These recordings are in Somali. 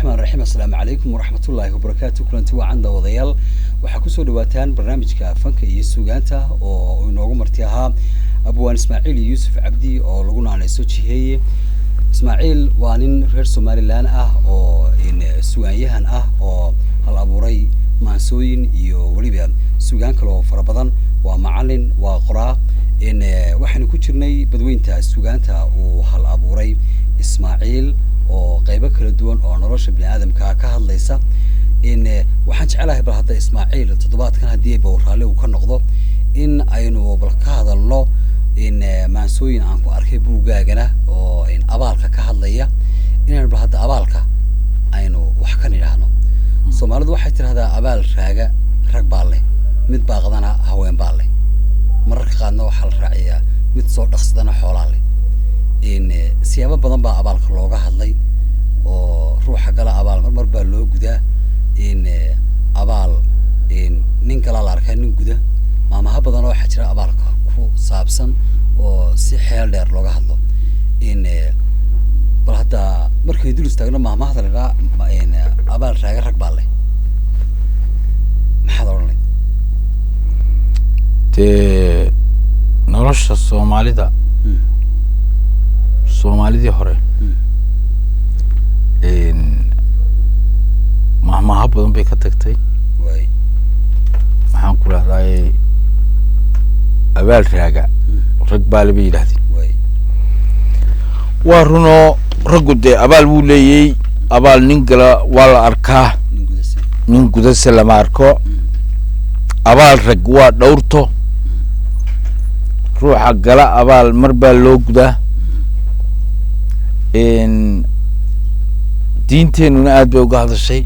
الرحمن الرحيم السلام عليكم ورحمة الله وبركاته كلنتي وعند وضيال وحكوسو دواتان برنامجك فنك يسوغانتا ونوغو مرتيها أبوان إسماعيل يوسف عبدي أو لغونا على هي إسماعيل وانين غير سومالي لان أو إن سوغانيهان أو هالأبوري مانسوين يو وليبيا سوغان كلو فربضان ومعلن وقراء إن وحن كوشرني بدوينتا سوغانتا وهالأبوري إسماعيل oo qaybo kala duwan oo nolosha bini'aadamka ka hadlaysa in waxaan jecelahay bal hadda Ismaaciil toddobaadkan hadii ay bawraale uu ka noqdo in aynu bal ka hadalno in maansooyin aan ku arkay buugaagana oo in abaalka ka hadlaya in bal hadda abaalka aynu wax ka niraahno Soomaalidu waxay tiraahdaa abaal raaga rag baa leh mid baaqdana haween baa leh mararka qaadna waxa la raaciyaa mid soo dhaqsadana xoolaha leh in siyaabo badan baa abaalka looga hadlay oo ruuxa gala abaal mar baa loo gudaa in abaal in nin kala la arkay nin guda maamaha badan oo xajira abaalka ku saabsan oo si xeel dheer looga hadlo in bal hadda markay dul istaagno maamaha hadalada in abaal raaga rag baa leh maxaa oranay nolosha Soomaalida hore mahmaha badan bay ka tagtay way maxaan ku raacay abaal raaga rag baa la yiraahday way waa runo raggu de abaal wuu leeyay abaal nin gala waa la arkaa nin gudase lama arko abaal rag waa dhowrto ruuxa gala abaal mar baa loo gudaa in diinteenuna aad bay uga hadashay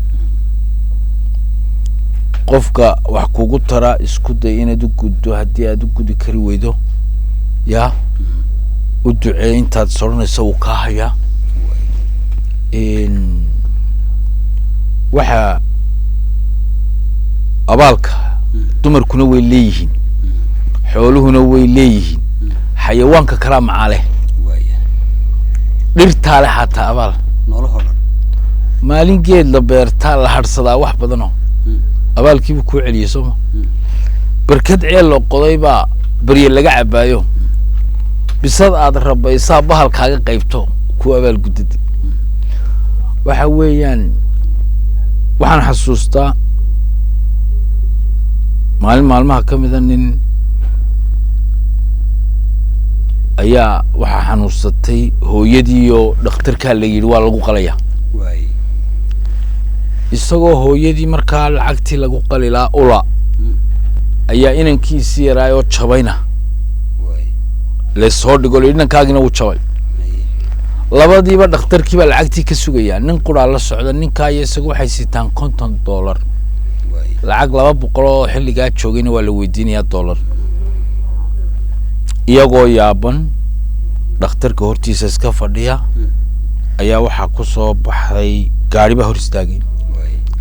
qofka wax kugu tara isku day inaad u guddo hadii aad u gudi kari weydo ya u ducee intaad soronayso uu ka haya in waxa abaalka dumarkuna way leeyihiin xooluhuna way leeyihiin xayawaanka kala macaale dhirta la xataa abaal nolohooda maalin geed la beerta la harsadaa wax badan oo abaalkiibu ku celiyay Soomaa barkad ceel loo qoday baa bariye laga cabaayo bisad aad rabaysaa bahalkaaga qaybto ku abaal gudid waxa weeyaan waxaan xasuustaa maalmaha kamida nin ayaa waxa xanuunsatay hooyadii oo dhakhtarka la yiri waa lagu qalaya way isagoo hooyadii markaa lacagtii lagu qalilaa ula ayaa inankiisii yaraayo jabayna way la soo dhigo inankaagina uu jabay labadiiba dhakhtarkiiba lacagtii ka sugaya nin quraa la socda ninka ay isagu waxay sitaan $50 way lacag 200 oo xilliga joogayna waa la weydiinayaa $. iyagoo yaaban dhakhtarka hortiisa iska fadhiya ayaa waxa ku soo baxay gaari baa hor istaagay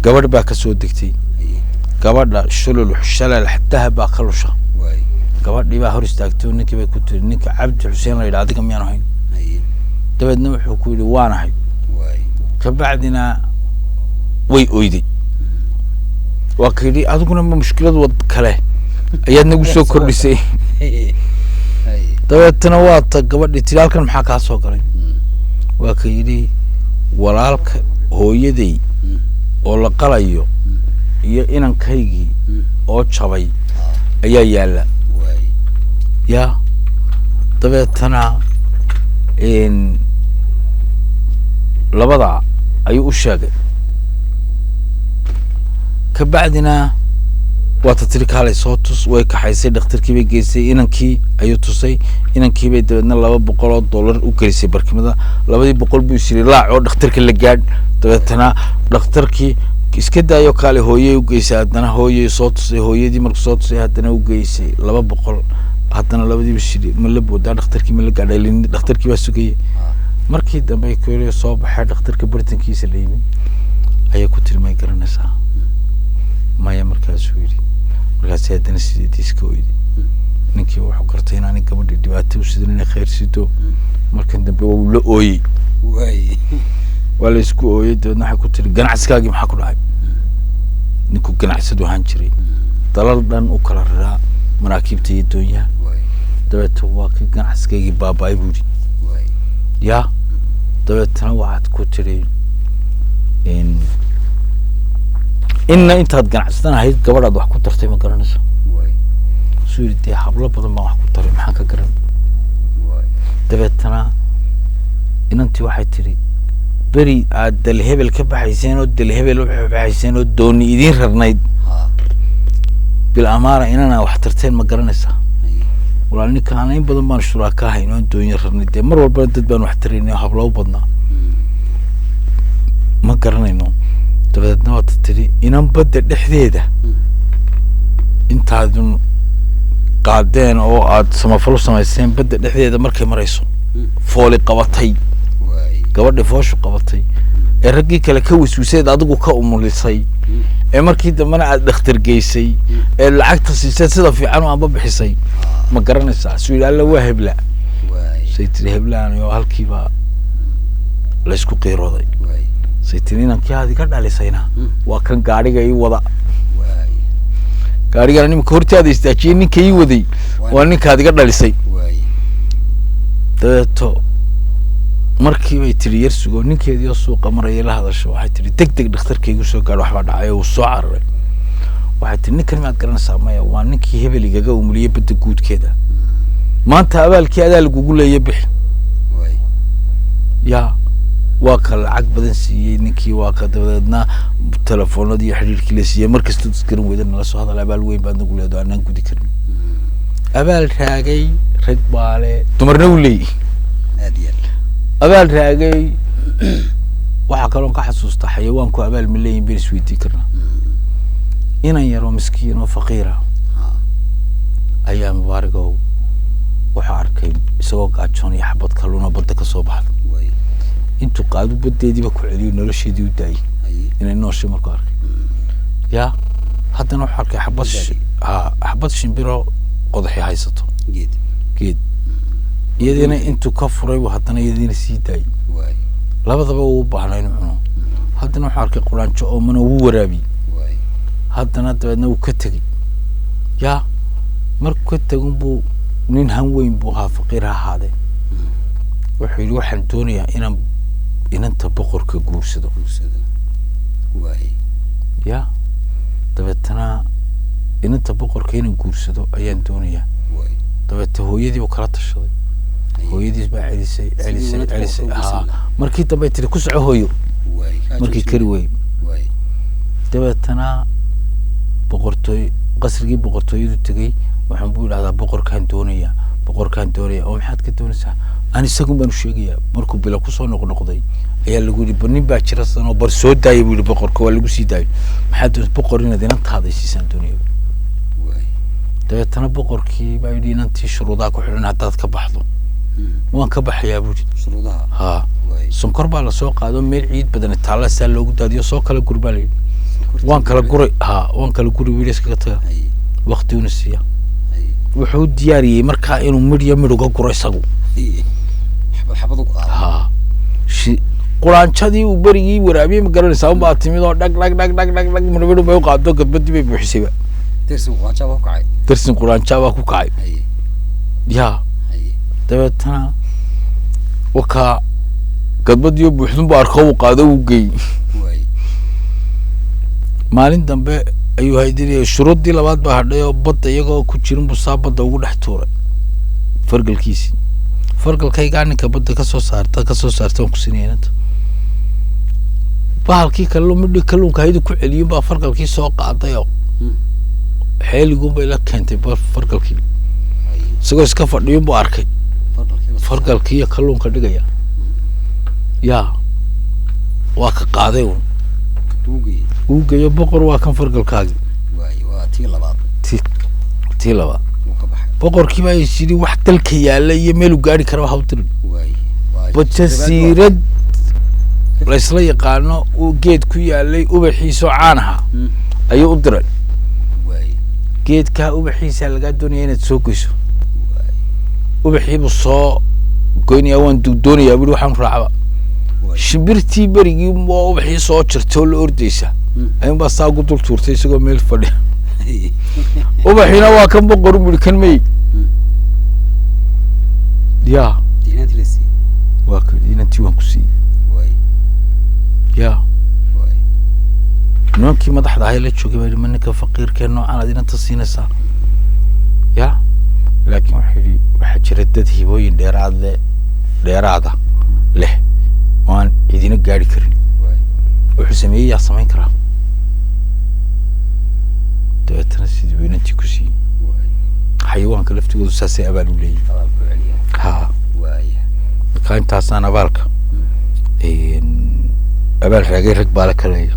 gabadh baa ka soo degtay gabadha shalal xataa baa ka lusha gabadhii baa hor istaagtay ninkii bay ku tiri ninka Cabdi Xuseen la yiraahdo miyaan ahayn dabeedna wuxuu ku yiri waan ahay ka bacdina way oyday waa kidi adiguna ma mushkilad wad kale ayaad nagu soo kordhisay dabeetana waa ta gabadhii tilaalkan maxaa ka soo galay waa ka yiri walaalka hooyaday oo la qalayo iyo inankaygi oo jabay ayaa yaala ya dabeetana in labada ayuu u sheegay ka bacdina waa tatirkaalay soo tus way ka xaysay dhakhtarkii bay geysay inankii ayuu tusay inankii bay dabeedna $200 u gelisay barkimada 200 buu shiri laaco dhakhtarka la gaad dabeetana dhakhtarkii iska daayo kale hooyay u geysay hadana hooyay soo tusay hooyadii markuu soo tusay hadana u geysay 200 hadana labadii shiri ma la booda dhakhtarkii ma la gaadhay dhakhtarkii baa sugay markii dambe ay soo baxay dhakhtarka bartankiisa la yimid ayay ku tilmaay garanaysaa maya markaas uu yiri markaas hadana sidii iska weydi ninkii wuxuu gartay inaan gabadhii dhibaato u sidin khayr sido markan dambe uu la ooyay way ولا يسكو يدنا حكوا تري جناح سكاجي محكوا لعب نكو جناح سدو هانشري طلال دان وكرر مراكب تي الدنيا دبت هو جناح سكاجي بابا يبودي يا دبت نوعت كتري إن أنت هتجنح سنة هاي قبل أدو حكوا ترتي ما قرنسه سوري دي حبلا بدل ما حكوا تري محاكا قرن دبت أنا إن أنت واحد تري بري عدل هبل كبحيسين ودل هبل وبحيسين ودوني يدين رنايد بالأمارة إن أنا وحترتين ما قرنسه ولأني كانين بدل ما الشركاء هينو دوني رنايد مر والبلد بان وحتريني حبلا وبدنا ما قرنينو دبت نوات تري إن بدل دحديده أنت هذون قاعدين أو عاد سما فلوس سما يسين بدل دحديده مركي مريسو فولي قبطي gabadhi fooshu qabatay ee raggii kale ka wiswiseed adigu ka umulisay ee markii dambana aad dhakhtar geysay ee lacagta siisay sida fiican oo amba bixisay ma garanaysaa su'aal la wahibla saytiri heblaan iyo halkiiba la isku qiirooday saytirinan kii aad ka dhalisayna waa kan gaariga ii wada gaariga nimka hortaada istaajiyay ninka ii waday waa ninka aad ka dhalisay dadto markii bay tiri yar sugo ninkeedii oo suuqa maray la hadasho waxay tiri degdeg dhakhtarkaygu soo gaar waxba dhacay oo soo cararay waxay tiri ninkan ma garanaysaa maya waa ninkii hebeligaga umuliyay badda guudkeeda maanta abaalkii adaa lagugu leeyahay bixi ya waa ka lacag badan siiyey ninkii waa ka dabadeedna telefoonadii xiriirkii la siiyey markasta garan weydana nala soo hadal abaal weyn baan nagu leedahay aanan gudi karin abaal raagay rag baale dumarna u leeyahay abaal raagay waxa kale oo ka xasuusta xayawaanku abaal mileeyin bir isweydii karna inan yaro miskiin oo faqiira ayaa mubaaragow waxa arkay isagoo gaajoon iyo xabad kalluun badda ka soo baxay intuu qaadu badeediba ku celiyo nolosheedii u daayay inay nooshay markuu arkay ya haddana waxa arkay xabad shimbiro qodaxi haysato geed iyadina intuu ka furay haddana iyadina sii daayay labadaba uu baahnaa inuu cuno haddana waxa arkay quraanjo oo mana uu waraabi haddana dabeedna uu ka tegay ya markuu ka tagun buu nin han weyn buu ahaa faqiir ahaade wuxuu yidhi waxaan doonayaa inanta boqorka guursado ya dabeetana inanta boqorka inaan guursado ayaan doonayaa dabeeta hooyadii uu kala tashaday hooyadiis baa celisay markii dambe tiri ku soco hooyo markii kari weyn dabeetana boqortooy qasrigii boqortooyadu tagay waxaan buu yidhahdaa boqorkaan doonaya oo maxaad ka doonaysaa aan isagu baan u sheegayaa markuu bila ku soo noqnoqday ayaa lagu yidhi nin baa jira san oo bar soo daayay buu yidhi boqorka waa lagu sii daayay maxaad doonaysaa boqor inaad inantaada siisaan doonaya dabeetana boqorkii baa yidhi inantii shuruudaha ku xidhan haddaad ka baxdo waan ka baxayaa buu yidhi shuruudaha ha sonkor baa la soo qaado meel ciid badan taalla saa loogu daadiyo soo kala gur baa la yidhi waan kala guray wiil iskaga taga waqtiguna siiya wuxuu diyaariyey markaa inuu midh uga guro isagu quraanjadii uu berigii waraabiyey ma garanaysaa unbaa timid oo dhag midho bay u qaado gadbadii bay buuxisayba dersin quraanjaa baa ku kacay ya dabeetana wakaa gadbadii oo buuxdunba arko uu qaado uu geey maalin dambe ayuu haydinayay shuruuddii labaad baa hadhay oo badda iyagoo ku jirin buu saa badda ugu dhex tuuray fargalkiisii fargalkaygaa ninka badda kasoo saarta waan ku sineenanta bahalkii kalluunka haydu ku celiyin baa fargalkii soo qaaday oo xeeliguunbay la keentay fargalkii isagoo iska fadhiyun buu arkay fargalkii iyo kalluunka dhigaya ya waa ka qaaday uu geeyo boqor waa kan fargalkaagii tii labaad boqorkii baa yidhi wax dalka yaalla iyo meel uu gaari kara waxa u dirin bajasiirad la isla yaqaano uu geed ku yaalay ubaxiisoo caan ahaa ayuu u diray geedkaa ubaxiisa lagaa doonaya inaad soo goyso ubaxiibuu soo goynayaa waan doonayaa bui waxaan raacaba shimbirtii berigii oo wixii soo jirtay la ordaysa ayun baa saa ugu dul tuurtay isagoo meel fadhi ubaxina waa kan boqor mulkan may ya diinantii la siiyey waa ka diinantii waan ku siiyey ya noonkii madaxda ahay la joogay baa yidhi ninka faqiirkee noocan aad inanta siinaysaa ya laakiin waxaa jira dad hibooyin dheeraada leh waan idina gaari karin wuxuu sameeyey yaa samayn karaa dabeetana sidii buu inantii ku siiyey xayawaanka laftigoodu saasay abaal u leeyihin ha marka intaasaan abaalka abaal raagay rag baa la kaleeya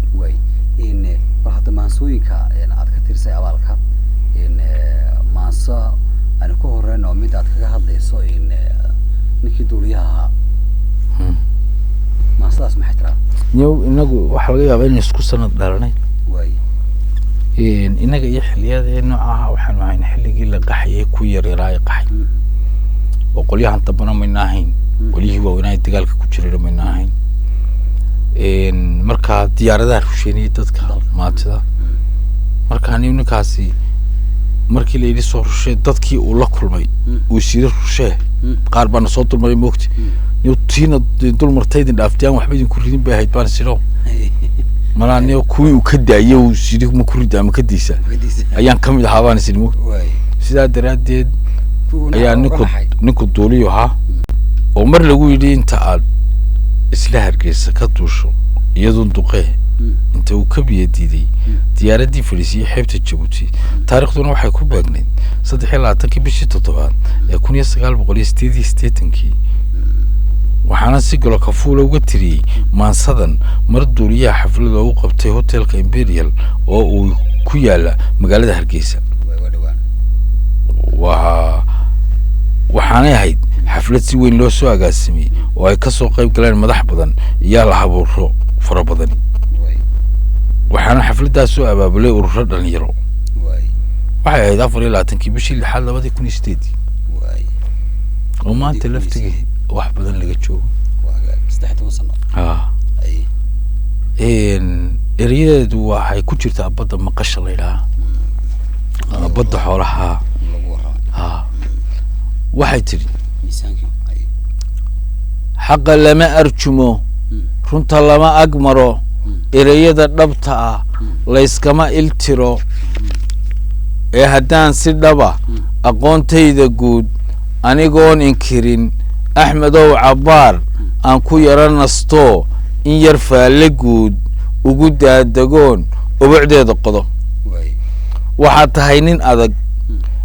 bal hadda maansooyinka aad ka tirsay abaalka maanso aan ku horeyno mid aad kaga hadlayso ninkii duuliyaha ahaa maasadaas maxay tiraa inagu waxa laga yaabaa in isku sanad dhalanay inaga iyo xilliyada noocaha waxaan ahayn xilligii la qaxayay ku yaryaraay qaxay oo qolyahan dambana mayna ahayn qolyihii waaweynaa dagaalka ku jiray mayna ahayn markaa diyaaradaha rusheynayay dadka maatida markaa ninkaasi markii la yidhi soo rushee dadkii uu la kulmay uu sida rushee qaar baana soo dulmaray moogti tiina dulmartaydin dhaaftay aan waxba idinku ridin bay ahayd baan sidoo malaa niyo kuwii uu ka daayay uu sidii ma ku ridaa ama ka diisa ayaan ka mid ahaa baan sidii moogti sidaa daraaddeed ayaa ninku duuliyo ahaa oo mar lagu yidhi inta aad isla Hargeysa ka duusho iyadoo duqee inta uu ka biyadiiday diyaaradii fadhiisay xeebta Djibouti taariikhduna waxay ku beegnayd 23 bishii 7 ee 1988 waxaana si galo ka fuul uga tiriyay maansadan mar duuliyaha xaflad loogu qabtay hotelka Imperial oo uu ku yaala magaalada Hargeysa waxaanay ahayd xaflad si weyn loo soo agaasimay oo ay ka soo qayb galeen madax badan iyo la habuuro fara badan waxaana xafladaas soo abaabulay ururo dhalinyaro waxay ahayd 24 bishii 6 2008 oo maanta laftigii wax badan laga joogo 16 sano eryadeedu waxay ku jirtaa badda maqasha la yidhaha badda xoolaha waxay tiri xaqa lama arjumo runta lama agmaro ereyada dhabta ah layskama iltiro ee haddaan si dhaba aqoontayda guud anigoon inkirin axmedow cabbaar aan ku yara nasto in yar faalle guud ugu daadagoon ubacdeeda qodo waxaad tahay nin adag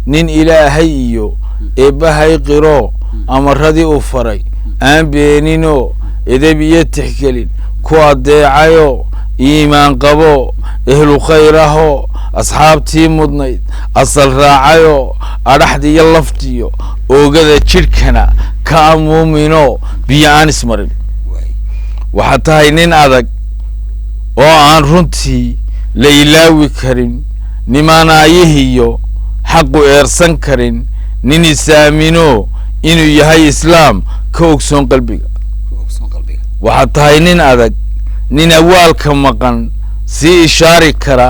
nin ilaahay iyo eebbahay qiro amaradii u faray aan beenino edeb iyo tixgelin ku adeecayo iimaan qabo ehlu khayraho asxaabtii mudnayd asal raacayo adhaxdiiyo laftiyo oogada jidhkana ka amuumino biyo aan ismarin waxaad tahay nin adag oo aan runtii la ilaawi karin nimaanaayihiyo xaqu eersan karin nin isaamino inuu yahay islaam ka ogsoon qalbiga waxaad tahay nin adag nin awaalka maqan sii ishaari kara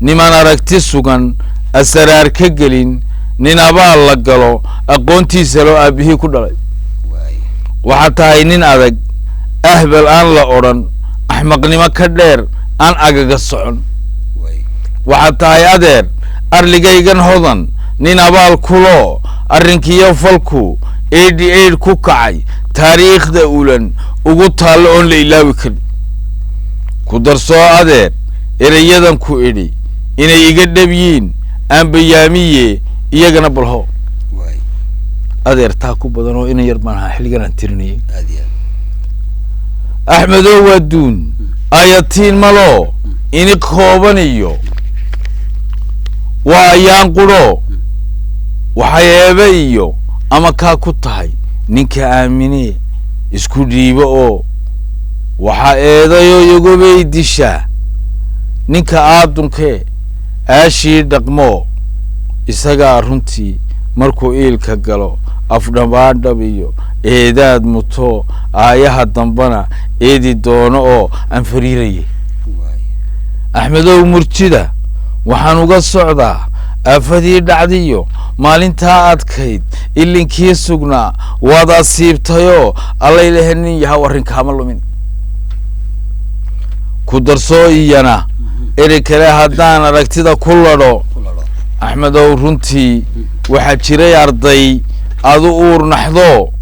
niman aragti sugan asaraar ka gelin nin abaal la galo aqoontiisa loo aabihii ku dhalay waxaad tahay nin adag ahbal aan la odhan axmaqnimo ka dheer aan agaga socon waxaad tahay adeer arligaygan hodan nin abaal kulo arrinkiiyo falku 88 ku kacay taariikhda ulan ugu taallo oon la ilaawi karin ku darsoo adeer erayadan ku idhi inay iga dhabyiin aan bayaamiye iyagana balho adeer taa ku badan oo ina yar baan ahaa xilligan aan tirinayay axmedow waa duun ayatiin malo ini koobaniyo waa ayaan quro waxay eebe iyo ama kaa ku tahay ninka aamine isku dhiibo oo waxaa eedayoo igubay dishaa ninka aadunkee aashii dhaqmo isagaa runtii markuu iilka galo afdhabaadhab iyo eedaad muto aayaha dambana eedi doono oo aan fariirayay axmedow murtida waxaan uga socdaa aafadii dhacdiyo maalintaa adkayd ilinkii sugnaa waad asiibtayoo allaylehe nin yahaw arrinkaama lumin ku darsoo iyana eri kale haddaan aragtida ku ladho axmedow runtii waxaa jiray arday aad u uur naxdo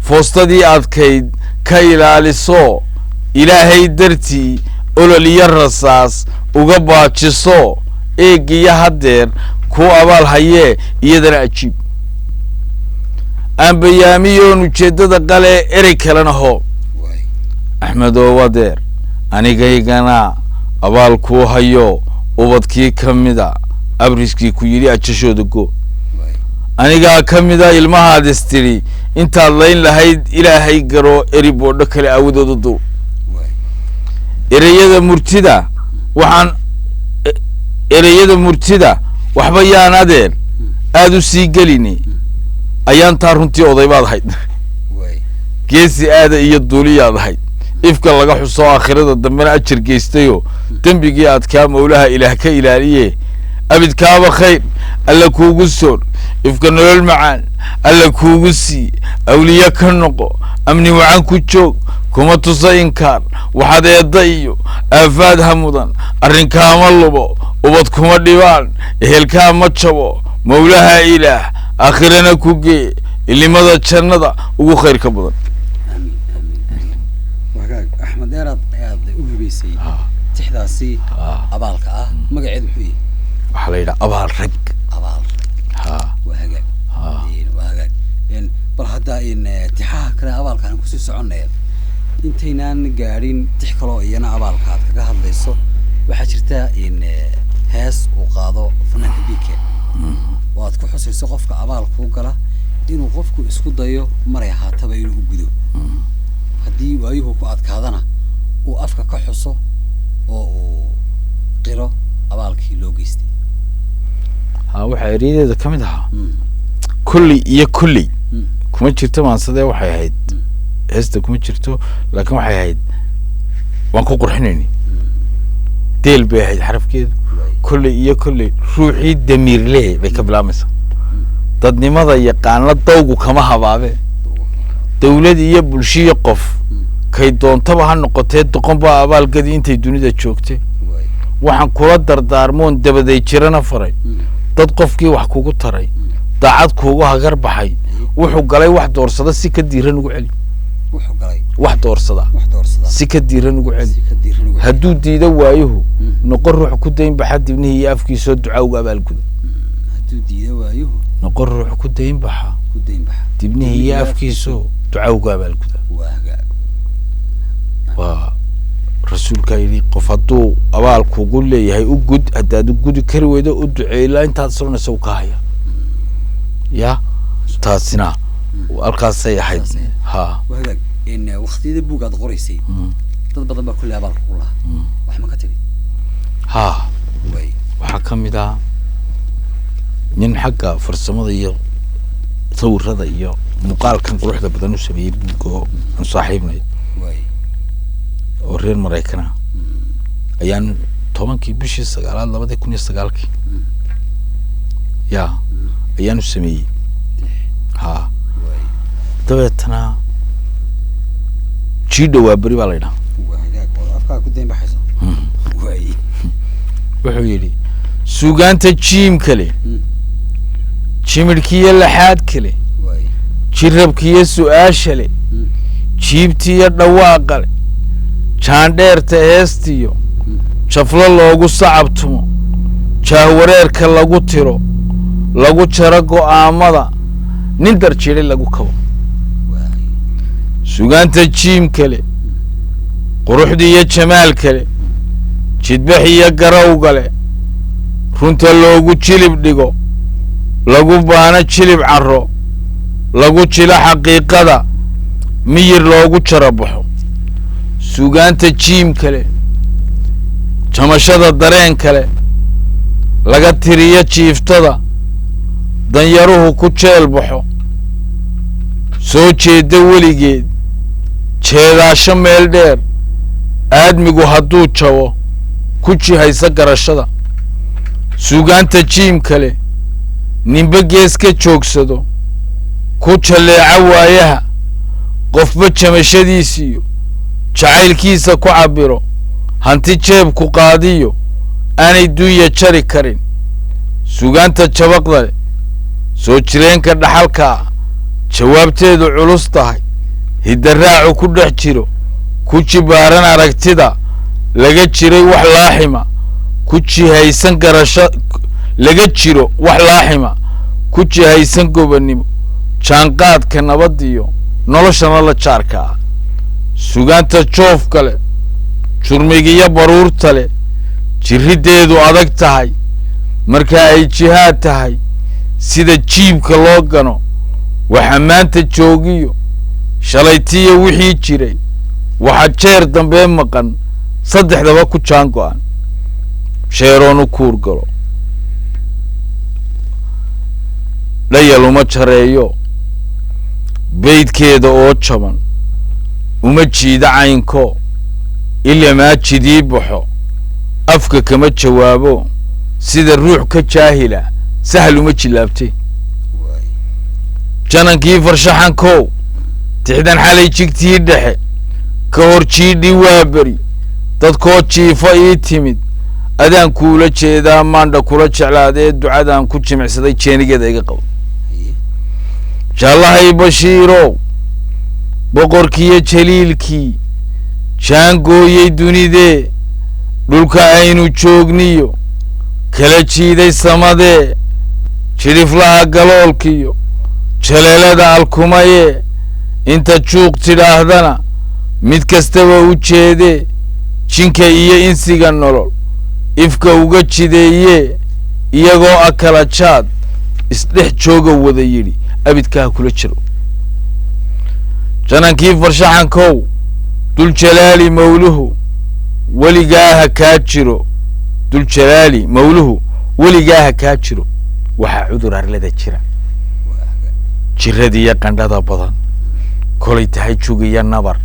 foostadii adkayd ka ilaaliso ilaahay dartii olol iyo rasaas uga baajiso eegiyo haddeer kuu abaal hayee iyadana ajiib aan bayaamiyoon ujeeddada qale erey kalena hoo axmedow adeer anigaygana abaal kuu hayo ubadkii ka mida abriskii ku yidhi ajashooda go anigaa ka mida ilmahaad istidhi intaad layn lahayd ilaahay garo eri boodho kale aawadooda dul ereyada murtida waxba yaan adeer aad u sii gelini ayaantaa runtii odaybaad ahayd geesi aada iyo duuliyaad ahayd ifka laga xuso aakhirada dambena ajar geystayoo dembigii adkaa mawlaha ilaah ka ilaaliye abidkaaba khayr alla kuugu soor ifka nolol macaan alla kuugu sii awliye ka noqo amni wacan ku joog kuma tusa inkaar waxaad eedda iyo aafaad ha mudan arrinkaama lubo ubad kuma dhibaan ehelkaa ma jabo mawlaha ilaah aakhirana ku gee ilimada jannada ugu khayr ka badan axmed dheeraad ayaad u hibaysay tixdaasi abaalka ah magaceedu muxuu yahay waxaa la yidhaha abaal rag abaal waa hagaag waa hagaag bal hadda tixaha kale abaalkaan kusii soconaya intaynaan gaadhin tix kaloo iyana abaalka aad kaga hadlayso waxaa jirta hees uu qaado fanaanka biike oo aad ku xusayso qofka abaal kuu gala inuu qofku isku dayo maray ahaataba inuu u gudo haddii waayuhu ku adkaadana uu afka ka xuso oo uu qiro abaalkii loo geystay waxaa eryadeeda ka mid ahaa kulley iyo kulley kuma jirto maansadee waxay ahayd heesta kuma jirto laakiin waxay ahayd waan ku qurxinayni deel bay ahayd xarafkeedu kulley iyo kulley ruuxii damiirlee bay ka bilaamaysaa dadnimada yaqaana dawgu kama habaabe dawlad iyo bulshiyo qof kay doontaba ha noqotee doqon baa abaalgadii intay dunida joogtay waxaan kula dardaarmoon dabaday jirana faray dad qofkii wax kugu taray daacad kuugu hagar baxay wuxuu galay wax doorsada si ka diiran ugu celi wax doorsada si ka diiran ugu celi hadduu diido waayuhu noqon ruux ku dayn baxa dibnihii iyo afkiisoo ducaa uga abaalguda noqon ruux ku dayn baxa dibnihii iyo afkiisoo ducaa uga abaalguda waa rasuulkaa yidhi qof hadduu abaal kugu leeyahay u gud haddaad u gudi kari weydo u duceey ilaa intaad soconaysa u ka haya ya taasina halkaasay ahayd ha wahagaag waqtiyada buug aad qoraysay dad badan baa kulley abaalka ku lahaa wax ma ka tiri ha waxaa ka mid ah nin xagga farsamada iyo sawirada iyo muuqaalkan quruxda badan u sameeyey buugga oo aan saaxiibnay oo reer maraykana ayaan 10kii bishii 9aad 2009 ya ayaan u sameeyey ha dabeetana jiidha waa beri baa la yidhaha wuxuu yidhi suugaanta jiim kale jimidhkiiyo laxaad kale jirabkiiyo su-aasha le jiibtiiyo dhawaaqa le jaandheerta heestiyo jaflo loogu sacabtumo jaahwareerka lagu tiro lagu jaro go'aamada nin darjiray lagu kabo sugaanta jiim kale quruxda iyo jamaal kale jidbax iyo garawga le runta loogu jilib dhigo lagu baano jilib carro lagu jilo xaqiiqada miyir loogu jaro baxo sugaanta jiim kale jamashada dareen kale laga tiriyo jiiftada danyaruhu ku jeel baxo soo jeeda weligeed jeedaasho meel dheer aadmigu hadduu jabo ku jihaysa garashada suugaanta jiim kale ninba gees ka joogsado ku jalleeca waayaha qofba jamashadiisiyo jacaylkiisa ku cabbiro hanti jeebku qaadiyo aanay dunya jari karin suugaanta jabaqda leh soo jireenka dhaxalkaa jawaabteedu culus tahay hiddaraacu ku dhex jiro ku jibaaran aragtida laga jiray wax laaxima ku jihaysan garasho laga jiro wax laaxima ku jihaysan gobonnimo jaanqaadka nabadiyo noloshana la jaarka ah suugaanta joof kale jurmigiyo baruurta leh jirriddeedu adag tahay marka ay jihaad tahay sida jiibka loo gano waxa maanta joogiyo shalaytiyo wixii jiray waxa jeer dambe maqan saddexdaba ku jaan go'an sheeroonu kuur galo dhayal uma jareeyo beydkeeda oo jaban uma jiida caynko ilamaa jidii baxo afka kama jawaabo sida ruux ka jaahila sahal uma jilaabtay janankii farshaxankow tixdan xalay jigtii dhexe ka hor jiidhi waa beri dadkoo jiifa ii timid adaan kuula jeedaa maandha kula jeclaadee ducadaan ku jimicsaday jeenigeeda iga qabo jaallahay bashiirow boqorkiiyo jaliilkii jaangooyey dunidee dhulka aynu joogniyo kala jiiday samadee jidhiflaha galoolkiyo jaleelada alkumayee inta juuq tidhaahdana mid kastaba u jeedee jinka iyo insiga nolol ifka uga jideeyee iyagoo akala jaad isdhex jooga wada yidhi abidkaa kula jiro janankii farshaxankow dul jalaali mawluhu weligaaha kaa jiro dul jalaali mawluhu weligaaha kaa jiro waxaa cudur arlada jira jirradiiyo qandhada badan kolay tahay jugiyo nabar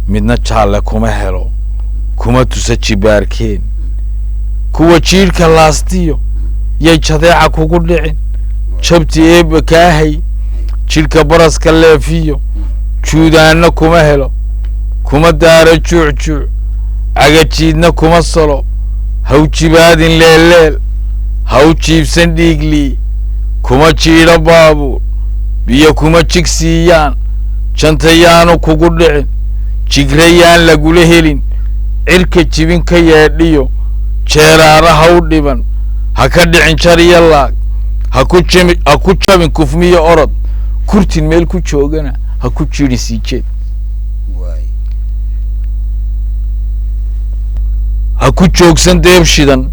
midna jaalle kuma helo kuma tusa jibaarkeen kuwa jiidhka laastiyo yay jadeeca kugu dhicin jabti eebba kaahay jidhka baraska leefiyo juudaanna kuma helo kuma daaro juucjuuc cagajiidna kuma salo haw jibaadin leelleel haw jiibsan dhiiglii kuma jiidho baabuur biyo kuma jigsiiyaan jantayaanu kugu dhicin jigrayaan lagula helin cirka jibin ka yeedhiyo jeeraara haw dhiban ha ka dhicin jar iyo laag ha ku jabin kufmiyo orod kurtin meel ku joogana ha ku jiidhin sii jeed ha ku joogsan deeb shidan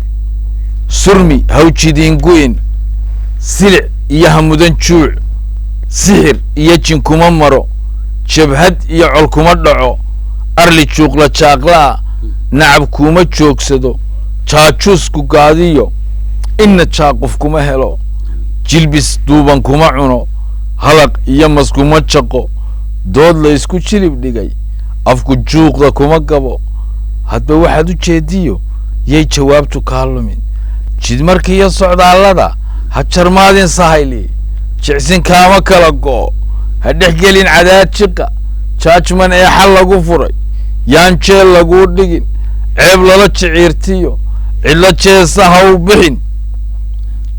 surmi haw jidiin gu'in silic iyo hamudan juuc sixir iyo jin kuma maro jabhad iyo col kuma dhaco arli juuqla jaaqla'a nacab kuma joogsado jaajuusku gaadiyo inna jaaquf kuma helo jilbis duuban kuma cuno halaq iyo mas kuma jaqo dood la isku jilib dhigay afku juuqda kuma gabo hadba waxaad u jeediyo yay jawaabtu kaa lumin jidmarkiiyo socdaallada ha jarmaadin sahayli jicsin kaama kala go'o ha dhex gelin cadaad jiqa jaajman ee xal lagu furay yaan jeel laguu dhigin ceeb lala jiciirtiyo cidlo jeesa ha u bixin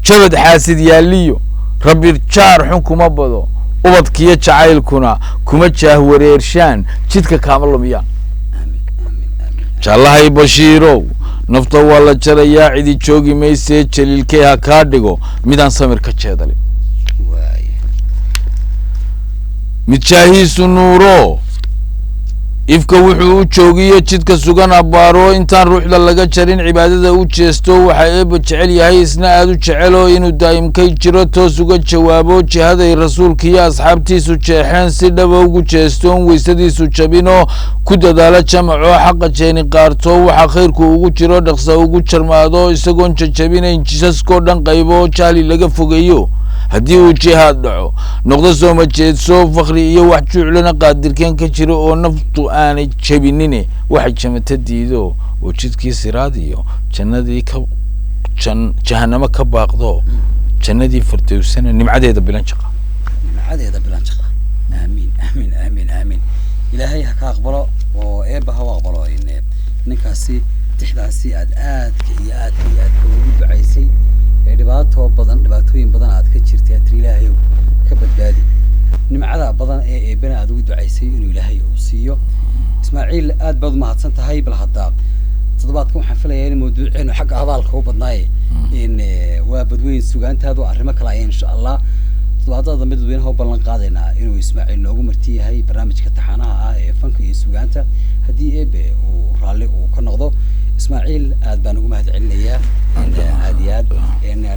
jabad xaasid yaalliyo rabbi jaar xun kuma bado ubadkiyo jacaylkuna kuma jaah wareershaan jidka kaama lumiyaan jaallahay bashiirow nafta waa la jarayaa cidi joogi maysee jaliilkee ha kaa dhigo midaan samir ka jeedalin midjaahiisu nuuro ifka wuxuu u joogiyo jidka sugan abbaaro intaan ruuxda laga jarin cibaadada u jeesto waxa eebba jecel yahay isna aad u jecelo inuu daa'imkay jiro toos uga jawaabo jihaday rasuulkiiyo asxaabtiisu jeexeen si dhaba ugu jeestoon weysadiisu jabinoo ku dadaalo jamacoo xaqa jeeni qaarto waxa khayrku ugu jiro dhaqsa ugu jarmaado isagoon jajabinayn jisaskoo dhan qaybo jahli laga fogeeyo haddii uu jihaad dhaco noqdo soo majeed soo fakri iyo wax juuclana qaadirkeen ka jiro oo naftu aanay jabinine waxay jamata diido oo jidkii siraad iyo jannadii ka jahanamo ka baaqdo jannadii fardowsana nimcadeeda bilan shaqa amiin amiin amiin amiin ilaahay ha ka aqbalo oo eebba ha u aqbalo ninkaasi tixdaasi aadka iyo aadka ugu ducaysay dhibaatooyin badan aad ka jirtay aad ilaahay ka badbaadi nimcada badan ee eebbana aad ugu ducaysay inuu ilaahay uu siiyo ismaaciil aad baad u mahadsan tahay bal hadda toddobaadkan waxaan filayaa in mawduuceenu xagga abaalka u badnaaye waa badweyn sugaantaadu arrimo kale ay insha allah toddobaadada dambe dadweynaha u ballan qaadaynaa inuu ismaaciil noogu marti yahay barnaamijka taxanaha ah ee fanka iyo sugaanta haddii eebe uu raalli uu ka noqdo ismaaciil aad baan ugu mahad celinayaa aad iyo aad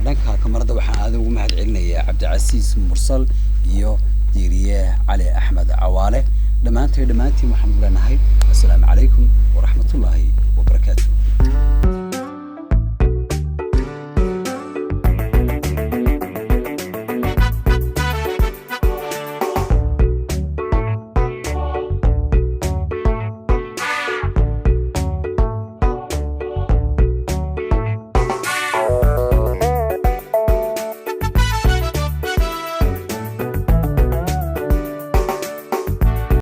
dhanka kamarada waxaan aad ugu mahad celinayaa cabdicasiis mursal iyo diiriye cali axmed cawaale dhammaantiin waxaan leenahay assalaamu calaykum waraxmatullaahi